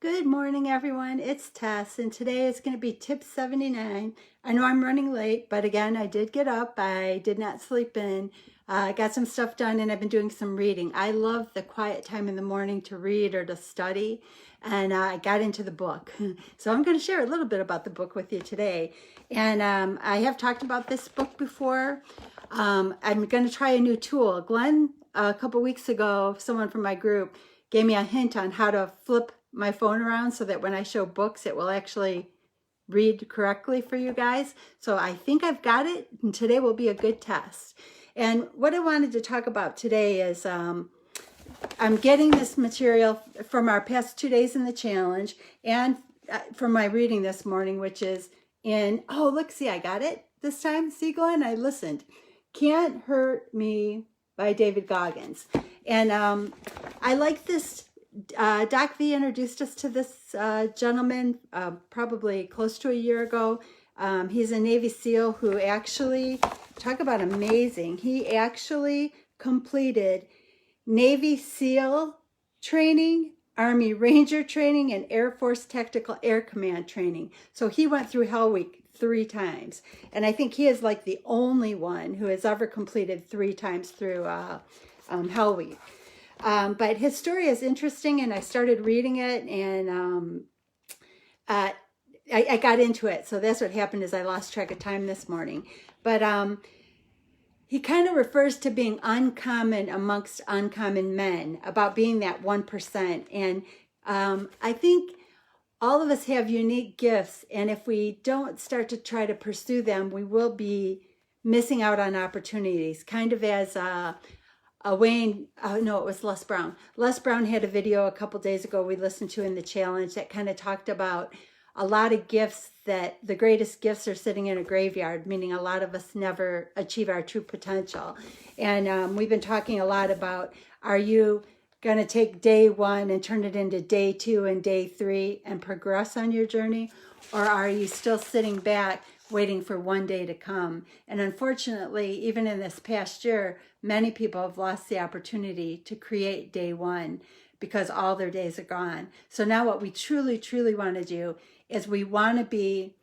Good morning, everyone. It's Tess, and today is going to be tip 79. I know I'm running late, but again, I did get up. I did not sleep in. I got some stuff done, and I've been doing some reading. I love the quiet time in the morning to read or to study, and I got into the book. So I'm going to share a little bit about the book with you today. And I have talked about this book before. I'm going to try a new tool. Glenn, a couple weeks ago, someone from my group gave me a hint on how to flip my phone around so that when I show books, it will actually read correctly for you guys. So I think I've got it, and today will be a good test. And what I wanted to talk about today is I'm getting this material from our past 2 days in the challenge and from my reading this morning, which is in, oh, look, see, I got it this time. See, Glenn, I listened. Can't Hurt Me by David Goggins. And I like this. Doc V introduced us to this gentleman probably close to a year ago. He's a Navy SEAL who actually, talk about amazing, he actually completed Navy SEAL training, Army Ranger training, and Air Force Tactical Air Command training. So he went through Hell Week 3 times. And I think he is like the only one who has ever completed 3 times through Hell Week. But his story is interesting, and I started reading it, and I got into it. So that's what happened is I lost track of time this morning. But he kind of refers to being uncommon amongst uncommon men, about being that 1%. And I think all of us have unique gifts, and if we don't start to try to pursue them, we will be missing out on opportunities, kind of as Wayne, no, it was Les Brown. Les Brown had a video a couple days ago we listened to in the challenge that kind of talked about a lot of gifts, that the greatest gifts are sitting in a graveyard, meaning a lot of us never achieve our true potential. And we've been talking a lot about, are you going to take day 1 and turn it into day 2 and day 3 and progress on your journey? Or are you still sitting back waiting for one day to come? And unfortunately, even in this past year, many people have lost the opportunity to create day 1 because all their days are gone. So now what we truly, truly want to do is we want to be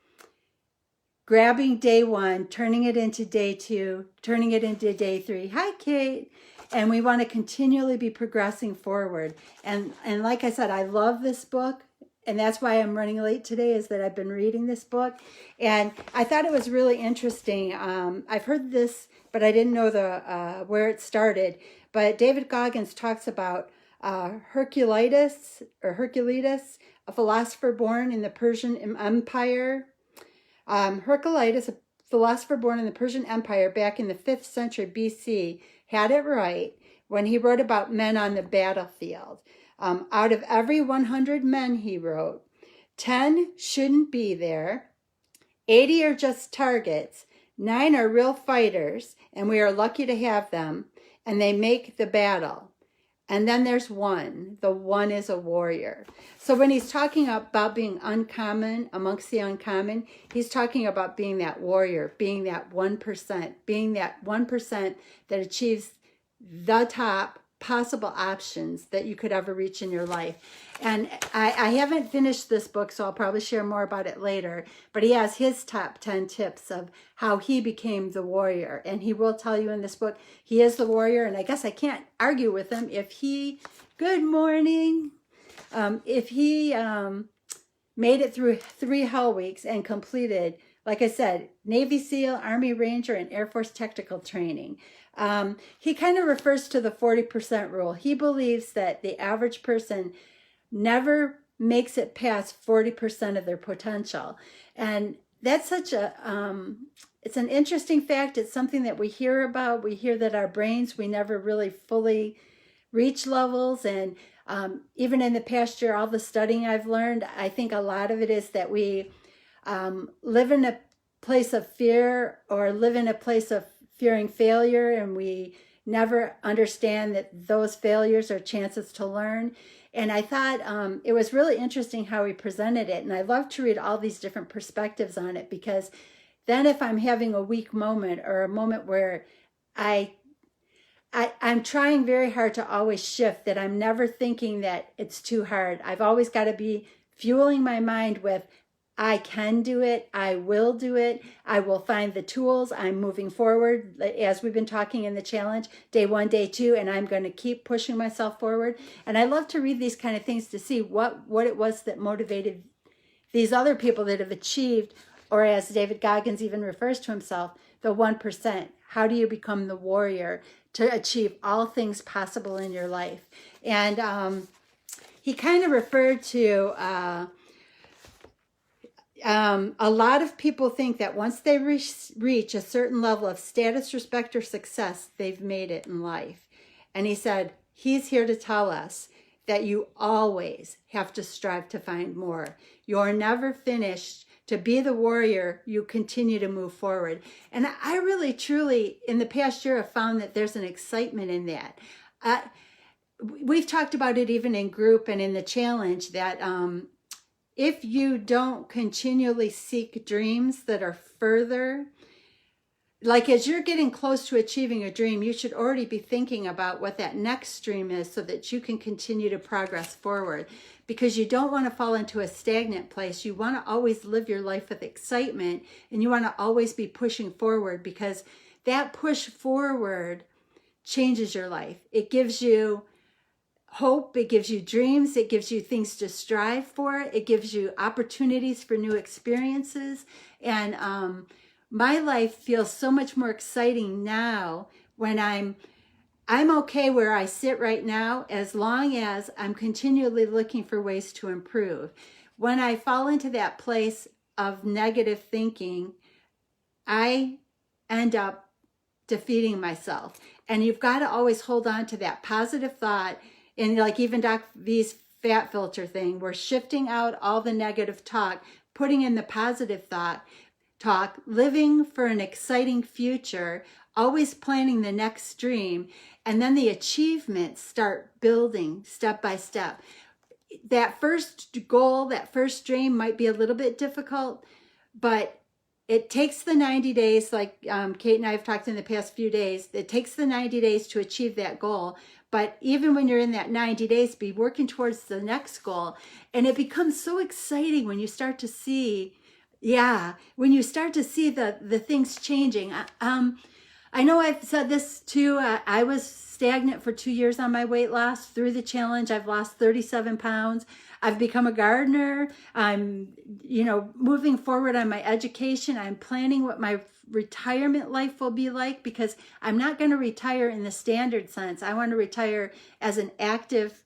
grabbing day 1, turning it into day 2, turning it into day 3. Hi, Kate. And we want to continually be progressing forward. And like I said, I love this book. And that's why I'm running late today, is that I've been reading this book. And I thought it was really interesting. I've heard this, but I didn't know the where it started. But David Goggins talks about Herculides, a philosopher born in the Persian Empire. Herculides, a philosopher born in the Persian Empire back in the 5th century BC, had it right when he wrote about men on the battlefield. Out of every 100 men, he wrote, 10 shouldn't be there, 80 are just targets, 9 are real fighters, and we are lucky to have them, and they make the battle. And then there's one. The one is a warrior. So when he's talking about being uncommon amongst the uncommon, he's talking about being that warrior, being that 1%, being that 1% that achieves the top possible options that you could ever reach in your life. And I haven't finished this book, so I'll probably share more about it later, but he has his top 10 tips of how he became the warrior. And he will tell you in this book, he is the warrior. And I guess I can't argue with him if he, good morning, if he made it through 3 Hell Weeks and completed, like I said, Navy SEAL, Army Ranger, and Air Force Tactical Training. He kind of refers to the 40% rule. He believes that the average person never makes it past 40% of their potential. And that's such a, it's an interesting fact. It's something that we hear about. We hear that our brains, we never really fully reach levels. And even in the past year, all the studying I've learned, I think a lot of it is that we live in a place of fear, or live in a place of fearing failure, and we never understand that those failures are chances to learn. And I thought it was really interesting how he presented it. And I love to read all these different perspectives on it, because then if I'm having a weak moment, or a moment where I I'm trying very hard to always shift, that I'm never thinking that it's too hard. I've always got to be fueling my mind with, I can do it. I will do it. I will find the tools. I'm moving forward, as we've been talking in the challenge, day 1, day 2, and I'm going to keep pushing myself forward. And I love to read these kind of things to see what it was that motivated these other people that have achieved, or as David Goggins even refers to himself, the 1%. How do you become the warrior to achieve all things possible in your life? And he kind of referred to a lot of people think that once they reach a certain level of status, respect, or success, they've made it in life. And he said, he's here to tell us that you always have to strive to find more. You're never finished. To be the warrior, you continue to move forward. And I really, truly, in the past year, have found that there's an excitement in that. We've talked about it even in group and in the challenge, that if you don't continually seek dreams that are further, like as you're getting close to achieving a dream, you should already be thinking about what that next dream is so that you can continue to progress forward, because you don't want to fall into a stagnant place. You want to always live your life with excitement, and you want to always be pushing forward, because that push forward changes your life. It gives you hope, it gives you dreams, it gives you things to strive for, it gives you opportunities for new experiences. And my life feels so much more exciting now when I'm okay where I sit right now, as long as I'm continually looking for ways to improve. When I fall into that place of negative thinking, I end up defeating myself. And you've got to always hold on to that positive thought. And like even Doc V's fat filter thing, we're shifting out all the negative talk, putting in the positive talk, living for an exciting future, always planning the next dream, and then the achievements start building step by step. That first goal, that first dream might be a little bit difficult, but it takes the 90 days, like Kate and I have talked in the past few days, it takes the 90 days to achieve that goal. But even when you're in that 90 days, be working towards the next goal. And it becomes so exciting when you start to see, when you start to see the things changing. I know I've said this too. I was stagnant for 2 years on my weight loss. Through the challenge, I've lost 37 pounds. I've become a gardener. I'm, moving forward on my education. I'm planning what my retirement life will be like, because I'm not going to retire in the standard sense. I want to retire as active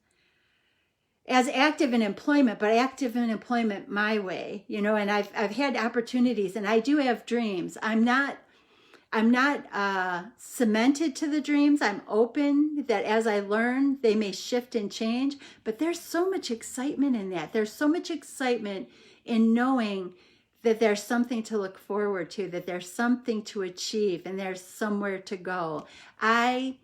in employment, but active in employment my way, and I've had opportunities, and I do have dreams. I'm not cemented to the dreams. I'm open that as I learn, they may shift and change, but there's so much excitement in that. There's so much excitement in knowing that there's something to look forward to, that there's something to achieve, and there's somewhere to go. I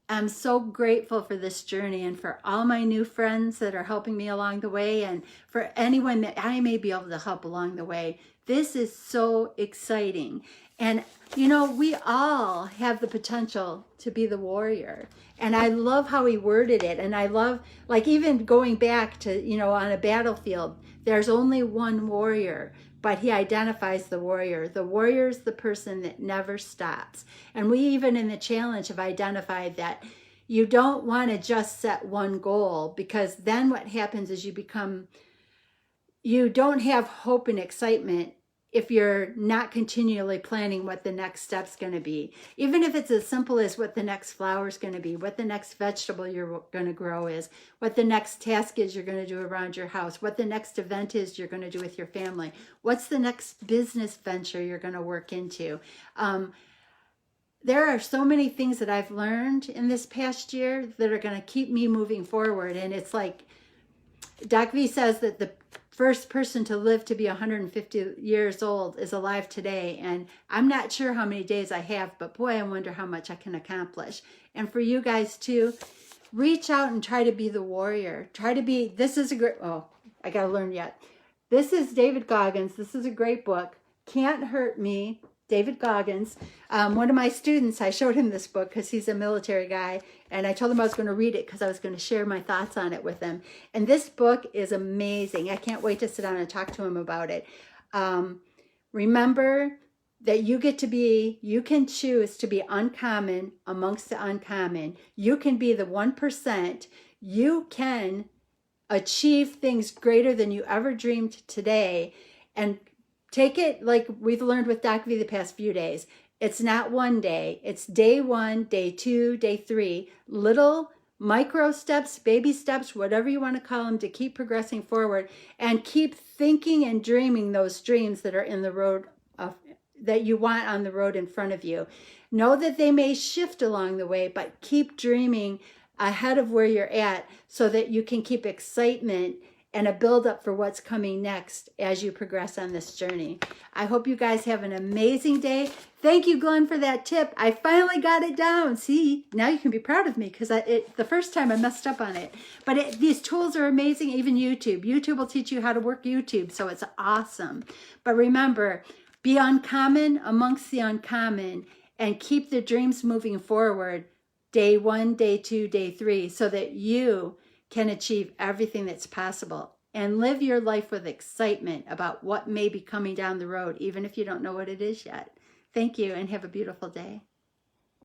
am so grateful for this journey, and for all my new friends that are helping me along the way, and for anyone that I may be able to help along the way. This is so exciting. And, we all have the potential to be the warrior. And I love how he worded it. And I love, like, even going back to, on a battlefield, there's only one warrior, but he identifies the warrior. The warrior is the person that never stops. And we even in the challenge have identified that you don't want to just set one goal, because then what happens is you don't have hope and excitement if you're not continually planning what the next step's going to be. Even if it's as simple as what the next flower is going to be, what the next vegetable you're going to grow is, what the next task is you're going to do around your house, what the next event is you're going to do with your family, what's the next business venture you're going to work into. There are so many things that I've learned in this past year that are going to keep me moving forward. And it's like Doc V says that the first person to live to be 150 years old is alive today. And I'm not sure how many days I have, but boy, I wonder how much I can accomplish. And for you guys too, reach out and try to be the warrior. I got to learn yet. This is David Goggins. This is a great book. Can't Hurt Me, David Goggins. One of my students, I showed him this book because he's a military guy, and I told him I was going to read it because I was going to share my thoughts on it with him. And this book is amazing. I can't wait to sit down and talk to him about it. Remember that you can choose to be uncommon amongst the uncommon. You can be the 1%. You can achieve things greater than you ever dreamed today. And take it like we've learned with Doc V the past few days. It's not one day. It's day 1, day 2, day 3. Little micro steps, baby steps, whatever you want to call them, to keep progressing forward and keep thinking and dreaming those dreams that are in the road that you want on the road in front of you. Know that they may shift along the way, but keep dreaming ahead of where you're at so that you can keep excitement and a build up for what's coming next as you progress on this journey. I hope you guys have an amazing day. Thank you, Glenn, for that tip. I finally got it down. See, now you can be proud of me because the first time I messed up on it. But these tools are amazing, even YouTube. YouTube will teach you how to work YouTube, so it's awesome. But remember, be uncommon amongst the uncommon and keep the dreams moving forward day 1, day 2, day 3, so that you can achieve everything that's possible and live your life with excitement about what may be coming down the road, even if you don't know what it is yet. Thank you and have a beautiful day.